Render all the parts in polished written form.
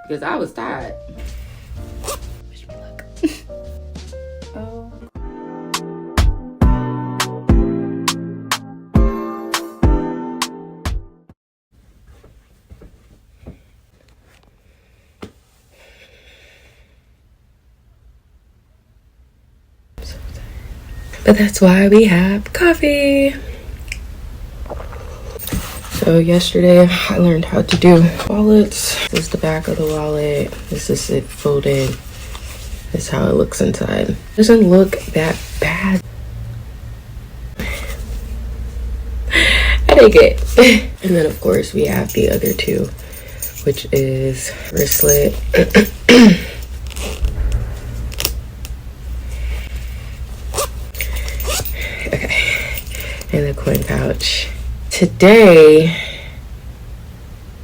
because I was tired. Wish me luck. Oh. But that's why we have coffee. So yesterday I learned how to do wallets. This is the back of the wallet. This is it folded. This is how it looks inside. It doesn't look that bad. I take it. And then of course we have the other two, which is wristlet. And the coin pouch. Today,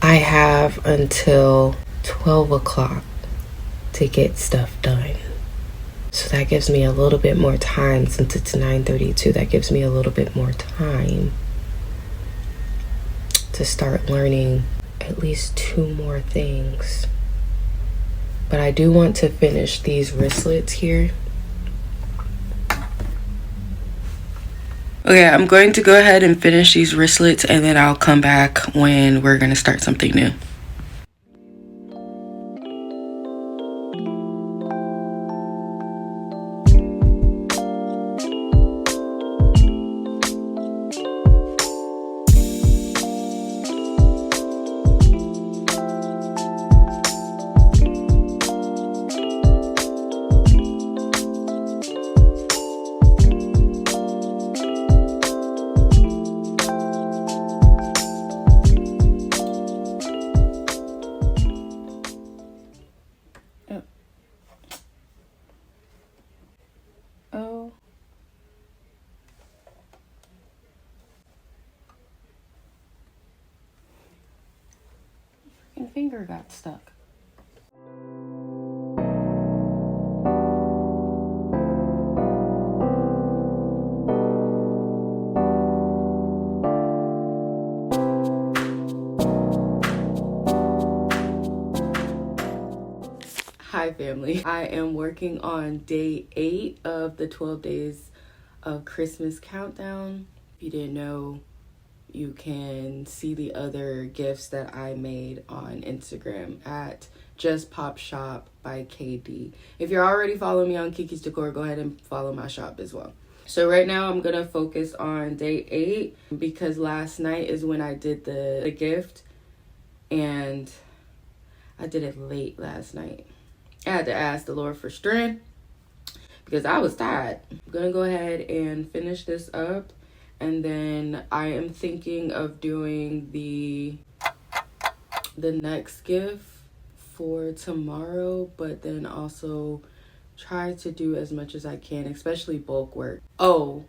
I have until 12 o'clock to get stuff done. So that gives me a little bit more time. Since it's 9:32, that gives me a little bit more time to start learning at least 2 more things. But I do want to finish these wristlets here. Okay, I'm going to go ahead and finish these wristlets and then I'll come back when we're going to start something new. Finger got stuck. Hi family, I am working on day 8 of the 12 days of Christmas countdown. If you didn't know, you can see the other gifts that I made on Instagram at Just Pop Shop by KD. If you're already following me on KIKI'S Dekor, go ahead and follow my shop as well. So right now I'm gonna focus on day 8 because last night is when I did the gift and I did it late last night. I had to ask the Lord for strength because I was tired. I'm gonna go ahead and finish this up. And then I am thinking of doing the next gift for tomorrow, but then also try to do as much as I can, especially bulk work. Oh,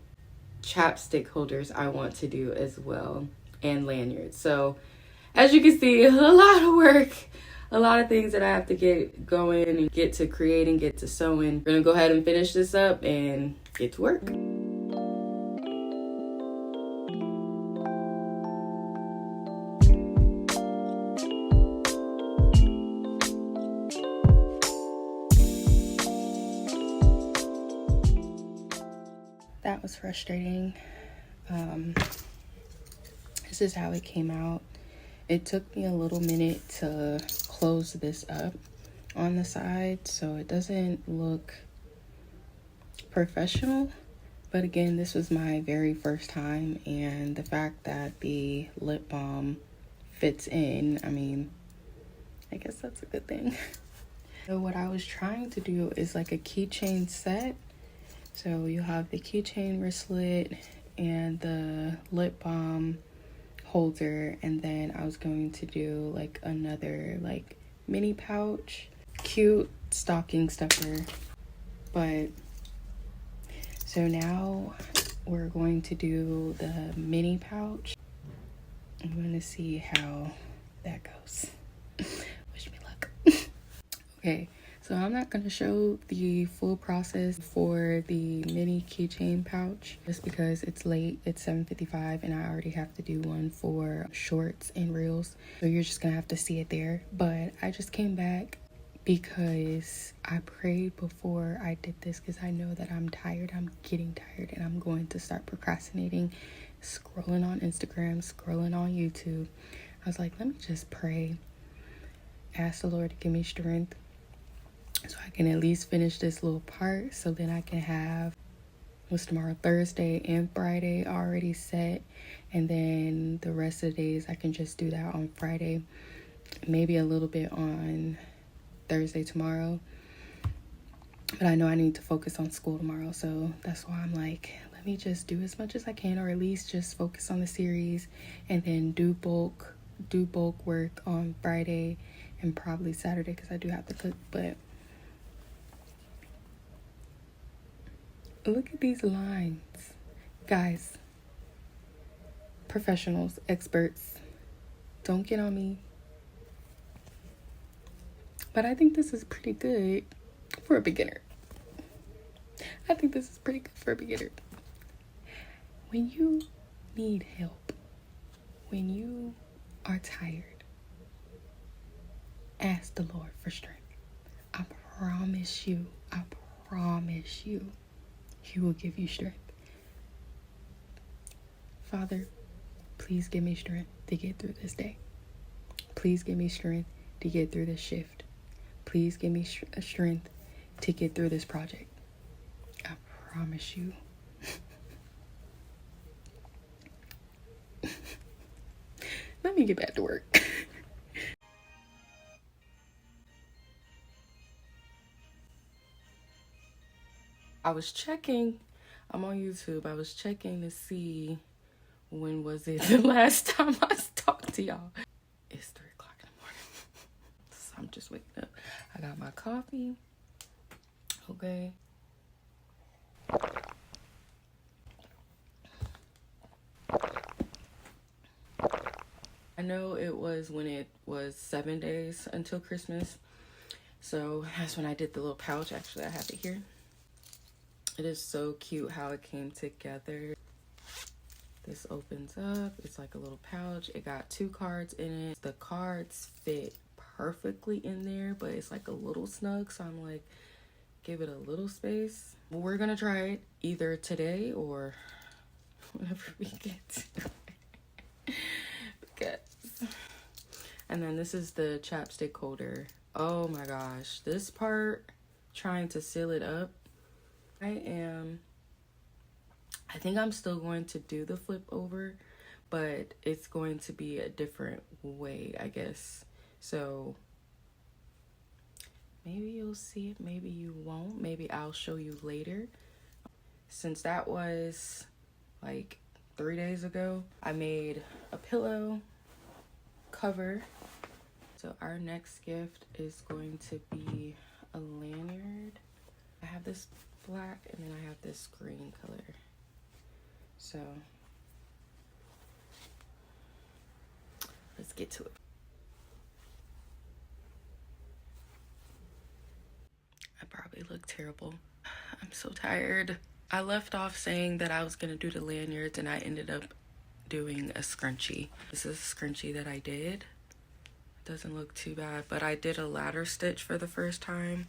chapstick holders I want to do as well, and lanyards. So as you can see, a lot of work, a lot of things that I have to get going and get to creating, get to sewing. We're gonna go ahead and finish this up and get to work. That was frustrating. This is how it came out. It took me a little minute to close this up on the side so it doesn't look professional. But again, this was my very first time, and the fact that the lip balm fits in, I mean, I guess that's a good thing. So what I was trying to do is like a keychain set. So you have the keychain wristlet and the lip balm holder, and then I was going to do like another like mini pouch, cute stocking stuffer. But so now we're going to do the mini pouch. I'm going to see how that goes. Wish me luck. Okay, So I'm not going to show the full process for the mini keychain pouch just because it's late. It's 7:55 and I already have to do one for shorts and reels. So you're just going to have to see it there. But I just came back because I prayed before I did this because I know that I'm tired. I'm getting tired and I'm going to start procrastinating, scrolling on Instagram, scrolling on YouTube. I was like, let me just pray. Ask the Lord to give me strength so I can at least finish this little part, so then I can have what's tomorrow, Thursday and Friday already set, and then the rest of the days I can just do that on Friday, maybe a little bit on Thursday tomorrow. But I know I need to focus on school tomorrow, so that's why I'm like, let me just do as much as I can, or at least just focus on the series and then do bulk work on Friday and probably Saturday because I do have to cook. But look at these lines, guys. Professionals, experts, don't get on me. But I think this is pretty good for a beginner. I think this is pretty good for a beginner. When you need help, when you are tired, ask the Lord for strength. I promise you, He will give you strength. Father, please give me strength to get through this day. Please give me strength to get through this shift. Please give me strength to get through this project. I promise you. Let me get back to work. I was checking. I'm on YouTube. I was checking to see when was it the last time I talked to y'all. It's 3 o'clock in the morning. So I'm just waking up. I got my coffee. Okay. I know it was when it was 7 days until Christmas. So that's when I did the little pouch. Actually, I have it here. It is so cute how it came together. This opens up. It's like a little pouch. It got 2 cards in it. The cards fit perfectly in there, but it's like a little snug. So I'm like, give it a little space. We're gonna try it either today or whenever we get to it. And then this is the chapstick holder. Oh my gosh, this part, trying to seal it up, I think I'm still going to do the flip over, but it's going to be a different way, I guess. So maybe you'll see it, maybe you won't. Maybe I'll show you later. Since that was like 3 days ago, I made a pillow cover. So our next gift is going to be a lanyard. I have this black and then I have this green color. So let's get to it. I probably look terrible. I'm so tired. I left off saying that I was gonna do the lanyards and I ended up doing a scrunchie. This is a scrunchie that I did. It doesn't look too bad, but I did a ladder stitch for the first time,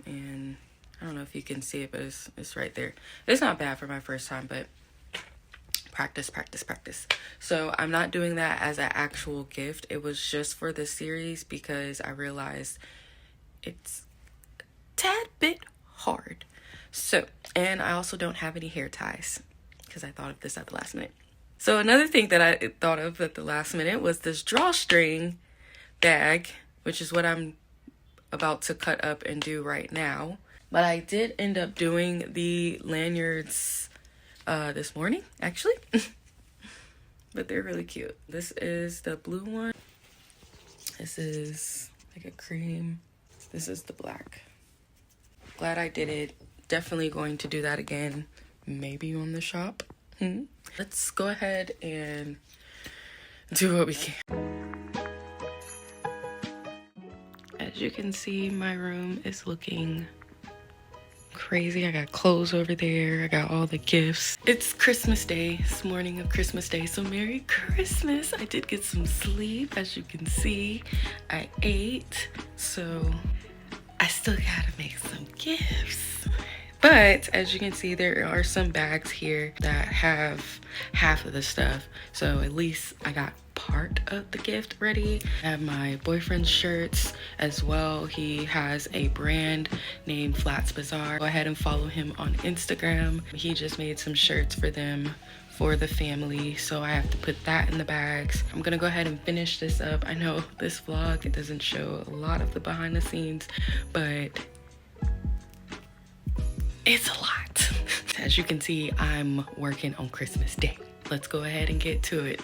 and I don't know if you can see it, but it's right there. It's not bad for my first time, but practice. So I'm not doing that as an actual gift. It was just for the series because I realized it's a tad bit hard. So, and I also don't have any hair ties because I thought of this at the last minute. So another thing that I thought of at the last minute was this drawstring bag, which is what I'm about to cut up and do right now. But I did end up doing the lanyards this morning, actually. But they're really cute. This is the blue one. This is like a cream. This is the black. Glad I did it. Definitely going to do that again. Maybe on the shop. Let's go ahead and do what we can. As As you can see, my room is looking crazy. I got clothes over there. I got all the gifts. It's Christmas Day. It's morning of Christmas Day, so Merry Christmas. I did get some sleep, as you can see. I ate, so I still gotta make some gifts. But as you can see, there are some bags here that have half of the stuff. So at least I got part of the gift ready. I have my boyfriend's shirts as well. He has a brand named Flats Bazaar. Go ahead and follow him on Instagram. He just made some shirts for them for the family, so I have to put that in the bags. I'm gonna go ahead and finish this up. I know this vlog, it doesn't show a lot of the behind the scenes, but it's a lot. As you can see, I'm working on Christmas Day. Let's go ahead and get to it.